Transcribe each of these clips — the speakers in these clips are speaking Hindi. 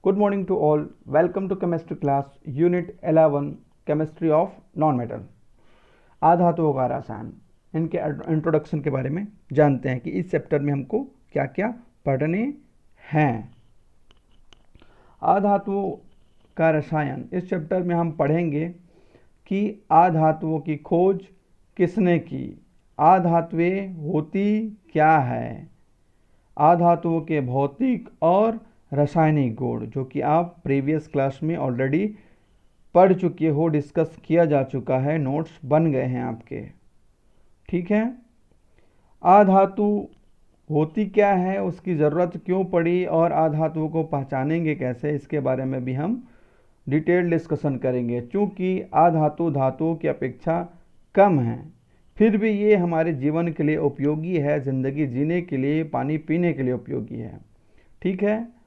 Good morning to all. Welcome to chemistry class unit 11 chemistry of non-metal. आधातुओं का रसायन, इनके इंट्रोडक्शन के बारे में जानते हैं कि इस चैप्टर में हमको क्या क्या पढ़ने हैं। आधातुओं का रसायन, इस चैप्टर में हम पढ़ेंगे कि आधातुओं की खोज किसने की, आधातुएं होती क्या है, आधातुओं के भौतिक और रासायनिक गुण, जो कि आप प्रीवियस क्लास में ऑलरेडी पढ़ चुके हो, डिस्कस किया जा चुका है, नोट्स बन गए हैं आपके। ठीक है, आधातु होती क्या है, उसकी ज़रूरत क्यों पड़ी और आधातुओं को पहचानेंगे कैसे, इसके बारे में भी हम डिटेल डिस्कशन करेंगे। चूँकि आधातु धातुओं की अपेक्षा कम है, फिर भी ये हमारे जीवन के लिए उपयोगी है, ज़िंदगी जीने के लिए, पानी पीने के लिए उपयोगी है। ठीक है,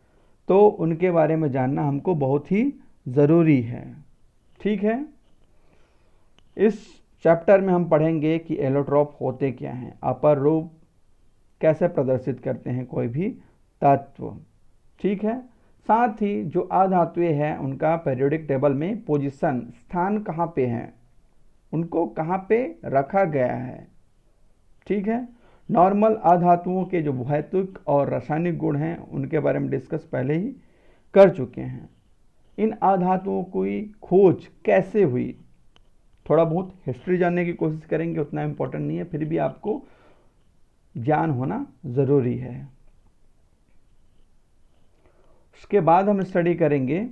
तो उनके बारे में जानना हमको बहुत ही ज़रूरी है। ठीक है, इस चैप्टर में हम पढ़ेंगे कि एलोट्रॉप होते क्या हैं, अपर रूप कैसे प्रदर्शित करते हैं कोई भी तत्व। ठीक है, साथ ही जो आधातुएं हैं उनका पीरियोडिक टेबल में पोजीशन, स्थान कहाँ पे है, उनको कहाँ पे रखा गया है। ठीक है, नॉर्मल आधातुओं के जो भौतिक और रासायनिक गुण हैं उनके बारे में डिस्कस पहले ही कर चुके हैं। इन आधातुओं की खोज कैसे हुई, थोड़ा बहुत हिस्ट्री जानने की कोशिश करेंगे, उतना इम्पोर्टेंट नहीं है, फिर भी आपको ज्ञान होना ज़रूरी है। उसके बाद हम स्टडी करेंगे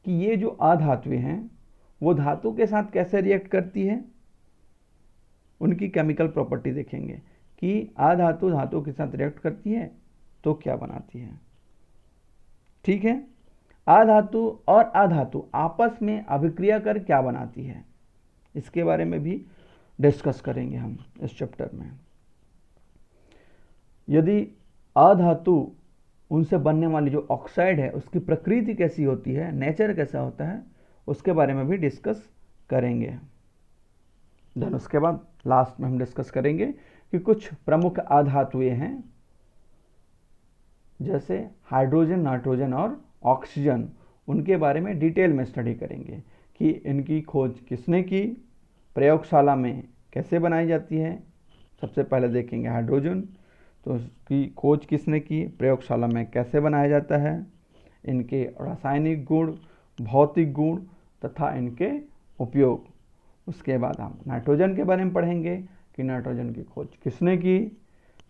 कि ये जो आधातुएं हैं वो धातु के साथ कैसे रिएक्ट करती है, उनकी केमिकल प्रॉपर्टी देखेंगे कि आधातु धातु के साथ रिएक्ट करती है तो क्या बनाती है। ठीक है, आधातु और अधातु आपस में अभिक्रिया कर क्या बनाती है, इसके बारे में भी डिस्कस करेंगे हम इस चैप्टर में। यदि अधातु उनसे बनने वाली जो ऑक्साइड है उसकी प्रकृति कैसी होती है, नेचर कैसा होता है, उसके बारे में भी डिस्कस करेंगे। देन उसके बाद लास्ट में हम डिस्कस करेंगे कि कुछ प्रमुख आधातुएं हैं जैसे हाइड्रोजन, नाइट्रोजन और ऑक्सीजन, उनके बारे में डिटेल में स्टडी करेंगे कि इनकी खोज किसने की, प्रयोगशाला में कैसे बनाई जाती है। सबसे पहले देखेंगे हाइड्रोजन, तो उसकी खोज किसने की, प्रयोगशाला में कैसे बनाया जाता है, इनके रासायनिक गुण, भौतिक गुण तथा इनके उपयोग। उसके बाद हम नाइट्रोजन के बारे में पढ़ेंगे कि नाइट्रोजन की खोज किसने की,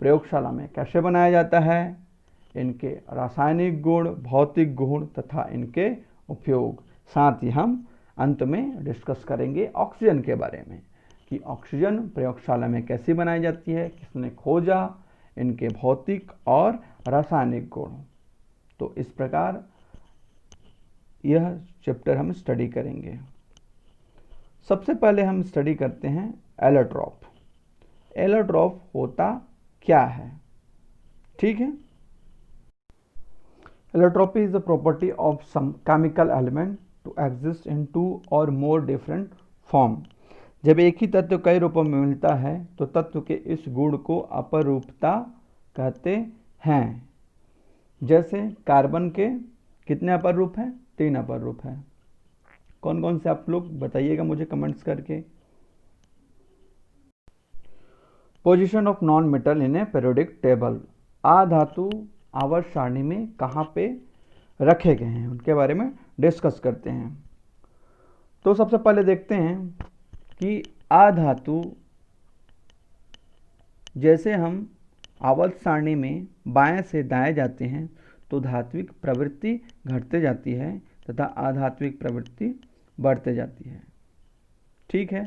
प्रयोगशाला में कैसे बनाया जाता है, इनके रासायनिक गुण, भौतिक गुण तथा इनके उपयोग। साथ ही हम अंत में डिस्कस करेंगे ऑक्सीजन के बारे में कि ऑक्सीजन प्रयोगशाला में कैसी बनाई जाती है, किसने खोजा, इनके भौतिक और रासायनिक गुण। तो इस प्रकार यह चैप्टर हम स्टडी करेंगे। सबसे पहले हम स्टडी करते हैं एलोट्रॉप। एलोट्रॉप होता क्या है। ठीक है, allotropy is the property of some chemical element to exist in two or more different form. जब एक ही तत्व कई रूपों में मिलता है तो तत्व के इस गुण को अपरूपता कहते हैं। जैसे कार्बन के कितने अपर रूप हैं, 3 अपर रूप है। कौन कौन से आप लोग बताइएगा मुझे कमेंट्स करके। Position of non metal in a periodic table, आधातु आवर्त सारणी में कहाँ पे रखे गए हैं उनके बारे में डिस्कस करते हैं। तो सबसे पहले देखते हैं कि आधातु, जैसे हम आवर्त सारणी में बाएं से दाएं जाते हैं तो धात्विक प्रवृत्ति घटते जाती है तथा आधात्विक प्रवृत्ति बढ़ते जाती है। ठीक है,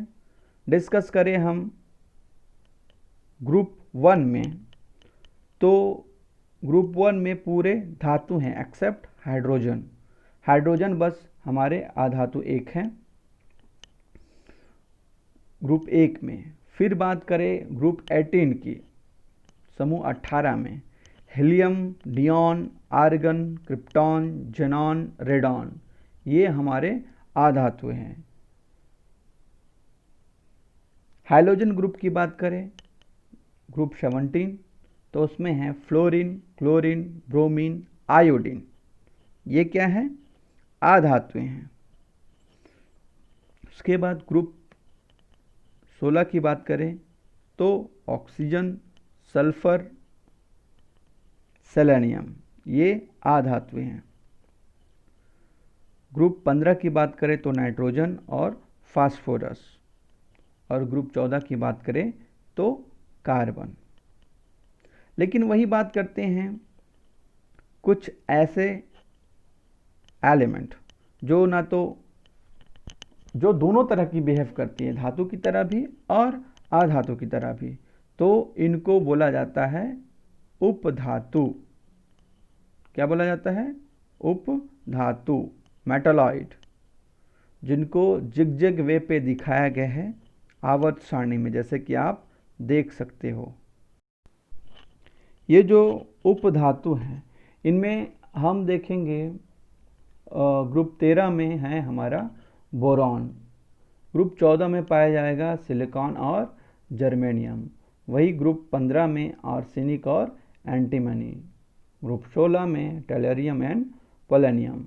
डिस्कस करें हम ग्रुप 1 में, तो ग्रुप 1 में पूरे धातु हैं एक्सेप्ट हाइड्रोजन। हाइड्रोजन बस हमारे आधातु एक हैं ग्रुप 1 में। फिर बात करें ग्रुप 18 की, समूह 18 में helium, neon, argon, krypton, xenon, radon, ये हमारे आधातु हैं। हाइड्रोजन ग्रुप की बात करें ग्रुप 17, तो उसमें है फ्लोरीन, क्लोरीन, ब्रोमीन, आयोडीन, ये क्या है? आधातुएं हैं। उसके बाद ग्रुप 16 की बात करें तो ऑक्सीजन, सल्फर, सेलेनियम, ये आधातुएं हैं। ग्रुप 15 की बात करें तो नाइट्रोजन और फास्फोरस, और ग्रुप 14 की बात करें तो कार्बन। लेकिन वही बात करते हैं कुछ ऐसे एलिमेंट जो ना तो जो दोनों तरह की बिहेव करती है, धातु की तरह भी और अधातु की तरह भी, तो इनको बोला जाता है उपधातु। क्या बोला जाता है? उपधातु, मेटालॉइड, जिनको जिग वे पे दिखाया गया है आवर्त सारणी में, जैसे कि आप देख सकते हो। ये जो उपधातु हैं इनमें हम देखेंगे ग्रुप 13 में है हमारा बोरॉन, ग्रुप 14 में पाया जाएगा सिलिकॉन और जर्मेनियम, वही ग्रुप 15 में आर्सेनिक और एंटीमनी, ग्रुप 16 में टेलरियम एंड पोलेनियम।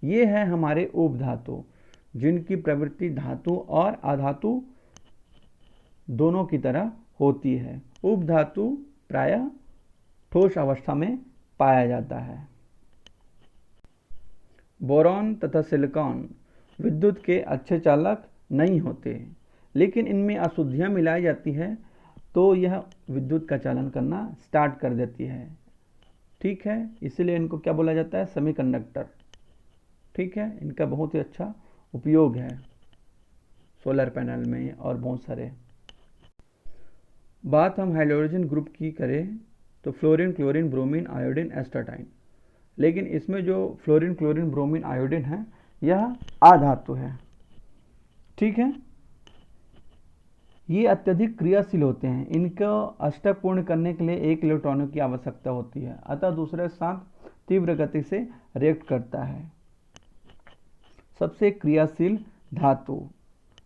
ये है हमारे उपधातु जिनकी प्रवृत्ति धातु और अधातु दोनों की तरह होती है। उपधातु प्रायः ठोस अवस्था में पाया जाता है। बोरॉन तथा सिलिकॉन विद्युत के अच्छे चालक नहीं होते, लेकिन इनमें अशुद्धियां मिलाई जाती है तो यह विद्युत का चालन करना स्टार्ट कर देती है। ठीक है, इसीलिए इनको क्या बोला जाता है? सेमीकंडक्टर। ठीक है, इनका बहुत ही अच्छा उपयोग है सोलर पैनल में और बहुत सारे। बात हम हाइड्रोजन ग्रुप की करें तो फ्लोरीन, क्लोरीन, ब्रोमीन, आयोडीन, एस्टाटाइन, लेकिन इसमें जो फ्लोरीन, क्लोरीन, ब्रोमीन, आयोडीन है यह आधातु है। ठीक है, ये अत्यधिक क्रियाशील होते हैं, इनका अष्टक पूर्ण करने के लिए 1 इलेक्ट्रॉनों की आवश्यकता होती है, अतः दूसरे के साथ तीव्र गति से रिएक्ट करता है। सबसे क्रियाशील धातु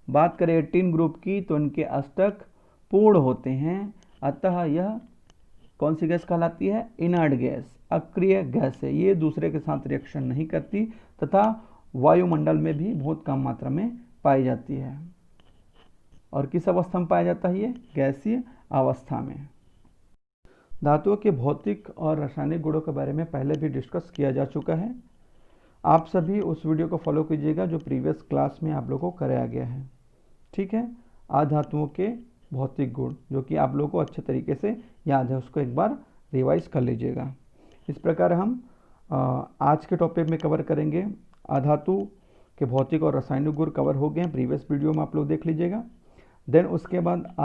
बात करें 18 ग्रुप की तो इनके अष्टक पूर्ण होते हैं, अतः यह कौन सी गैस कहलाती है? इनर्ट गैस, अक्रिय गैस है। ये दूसरे के साथ रिएक्शन नहीं करती तथा वायुमंडल में भी बहुत कम मात्रा में पाई जाती है। और किस अवस्था में पाया जाता है? ये गैसीय अवस्था में। धातुओं के भौतिक और रासायनिक गुणों के बारे में पहले भी डिस्कस किया जा चुका है। आप सभी उस वीडियो को फॉलो कीजिएगा जो प्रीवियस क्लास में आप लोगों को कराया गया है। ठीक है, आधातुओं के भौतिक गुण जो कि आप लोगों को अच्छे तरीके से याद है, उसको एक बार रिवाइज कर लीजिएगा। इस प्रकार हम आज के टॉपिक में कवर करेंगे। आधातु के भौतिक और रासायनिक गुण कवर हो गए हैं, प्रीवियस वीडियो में आप लोग देख लीजिएगा। देन उसके बाद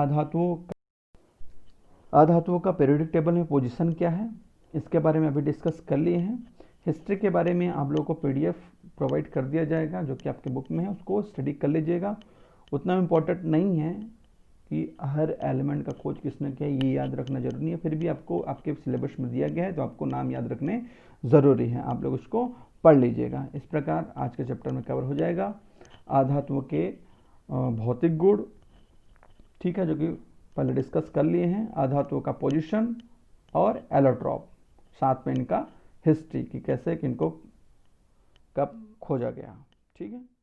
आधातुओं का पीरियोडिक टेबल में पोजीशन क्या है, इसके बारे में अभी डिस्कस कर लिए हैं। हिस्ट्री के बारे में आप लोगों को PDF प्रोवाइड कर दिया जाएगा जो कि आपके बुक में है, उसको स्टडी कर लीजिएगा। उतना इम्पोर्टेंट नहीं है कि हर एलिमेंट का खोज किसने किया ये याद रखना जरूरी है, फिर भी आपको आपके सिलेबस में दिया गया है तो आपको नाम याद रखने ज़रूरी है, आप लोग उसको पढ़ लीजिएगा। इस प्रकार आज के चैप्टर में कवर हो जाएगा आधातुओं के भौतिक गुण। ठीक है, जो कि पहले डिस्कस कर लिए हैं। आधातुओं का पोजीशन और एलोट्रॉप, साथ में इनका हिस्ट्री कि कैसे कि इनको कब खोजा गया। ठीक है।